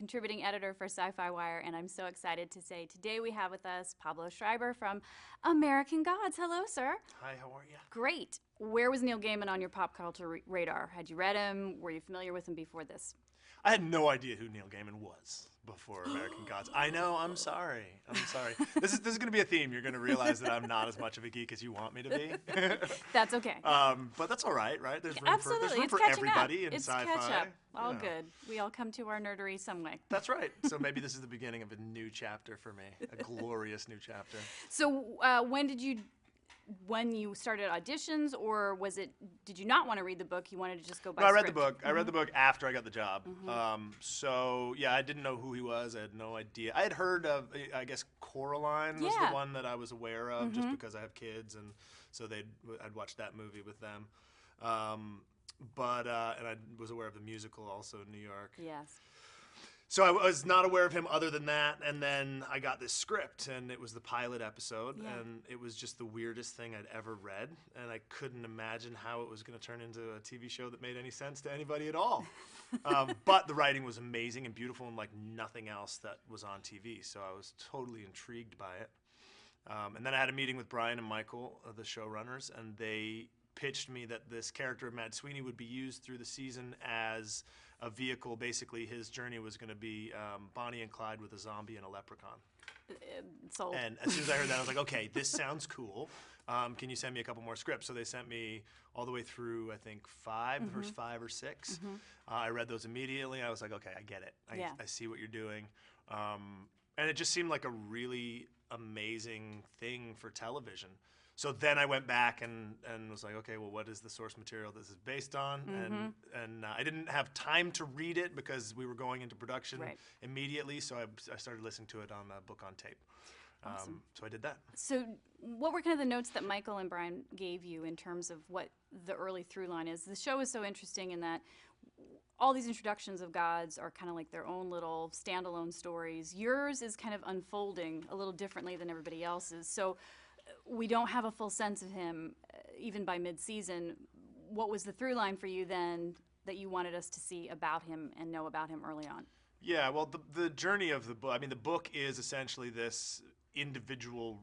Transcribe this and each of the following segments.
contributing editor for Sci-Fi Wire, and I'm so excited to say today we have with us Pablo Schreiber from American Gods. Hello, sir. Hi, how are you? Great. Where was Neil Gaiman on your pop culture radar? Had you read him? Were you familiar with him before this? I had no idea who Neil Gaiman was before American Gods. I know, I'm sorry. This is going to be a theme. You're going to realize that I'm not as much of a geek as you want me to be. That's okay. But that's all right, right? There's room Absolutely. for, there's room it's for catching everybody up. in It's sci-fi. catch up. All Yeah. good. We all come to our nerdery some way. That's right. So maybe this is the beginning of a new chapter for me, a glorious new chapter. So when you started auditions, or did you not want to read the book? You wanted to just go by No, I read script? the book. I read the book after I got the job. So yeah, I didn't know who he was. I had no idea. I had heard of, I guess, Coraline was the one that I was aware of, just because I have kids, and so I'd watched that movie with them. And I was aware of the musical also in New York. Yes. So I was not aware of him other than that, and then I got this script, and it was the pilot episode, and it was just the weirdest thing I'd ever read, and I couldn't imagine how it was going to turn into a TV show that made any sense to anybody at all. But the writing was amazing and beautiful and like nothing else that was on TV, so I was totally intrigued by it. And then I had a meeting with Brian and Michael, the showrunners, and they pitched me that this character of Mad Sweeney would be used through the season as a vehicle. Basically, his journey was going to be Bonnie and Clyde with a zombie and a leprechaun. Sold. And as soon as I heard that, I was like, okay, this sounds cool. Can you send me a couple more scripts? So they sent me all the way through, I think, the first 5 or 6. I read those immediately. I was like, okay, I get it. I see what you're doing. And it just seemed like a really amazing thing for television. So then I went back and was like, okay, well, what is the source material this is based on? And I didn't have time to read it because we were going into production immediately. So I started listening to it on a book on tape. Awesome. So I did that. So what were kind of the notes that Michael and Brian gave you in terms of what the early through line is? The show is so interesting in that all these introductions of gods are kind of like their own little standalone stories. Yours is kind of unfolding a little differently than everybody else's. So we don't have a full sense of him even by mid-season. What was the through line for you then that you wanted us to see about him and know about him early on? Yeah, well, the journey of the book, I mean, the book is essentially this individual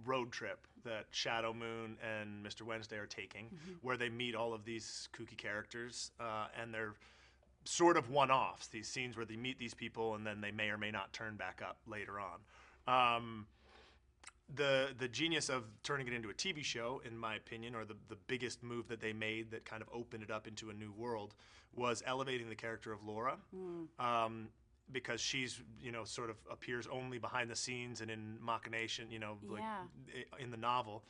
road trip that Shadow Moon and Mr. Wednesday are taking, where they meet all of these kooky characters, and they're sort of one-offs, these scenes where they meet these people and then they may or may not turn back up later on. The genius of turning it into a TV show, in my opinion, or the biggest move that they made that kind of opened it up into a new world, was elevating the character of Laura, because she's, sort of appears only behind the scenes and in machination, like in the novel.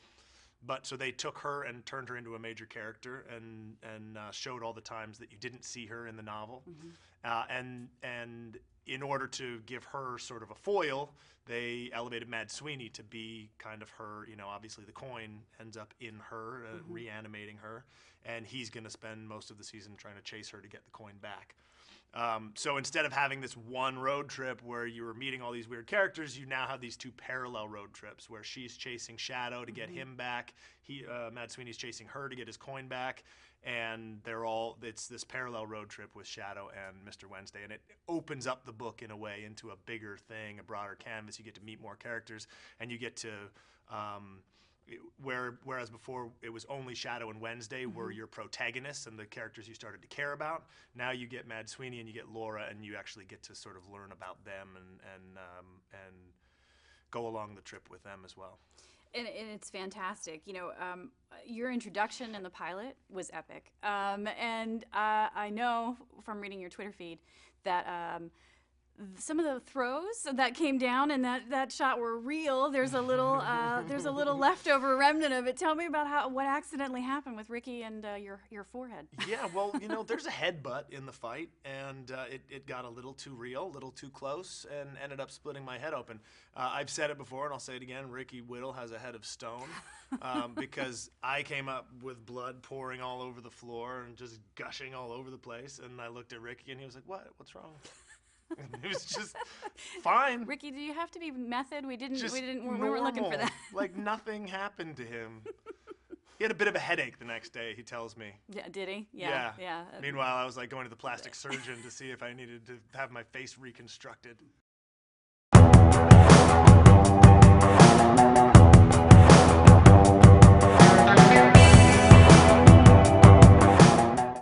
But so they took her and turned her into a major character and showed all the times that you didn't see her in the novel, and in order to give her sort of a foil, they elevated Mad Sweeney to be kind of her, obviously the coin ends up in her, reanimating her, and he's going to spend most of the season trying to chase her to get the coin back. So instead of having this one road trip where you were meeting all these weird characters, you now have these 2 parallel road trips where she's chasing Shadow to get him back. Mad Sweeney's chasing her to get his coin back. And it's this parallel road trip with Shadow and Mr. Wednesday. And it opens up the book in a way into a bigger thing, a broader canvas. You get to meet more characters, and you get to, whereas before it was only Shadow and Wednesday were your protagonists and the characters you started to care about. Now you get Mad Sweeney and you get Laura, and you actually get to sort of learn about them and go along the trip with them as well. And it's fantastic. Your introduction in the pilot was epic. And I know from reading your Twitter feed that some of the throws that came down in that shot were real. There's a little leftover remnant of it. Tell me about what accidentally happened with Ricky and your forehead. Yeah, well, there's a headbutt in the fight, and it got a little too real, a little too close, and ended up splitting my head open. I've said it before, and I'll say it again. Ricky Whittle has a head of stone, because I came up with blood pouring all over the floor and just gushing all over the place, and I looked at Ricky, and he was like, "What's wrong?" It was just fine. Ricky, do you have to be method? We weren't Just looking for that. Like nothing happened to him. He had a bit of a headache the next day, he tells me. Yeah, did he? Yeah. Meanwhile, I was like going to the plastic surgeon to see if I needed to have my face reconstructed.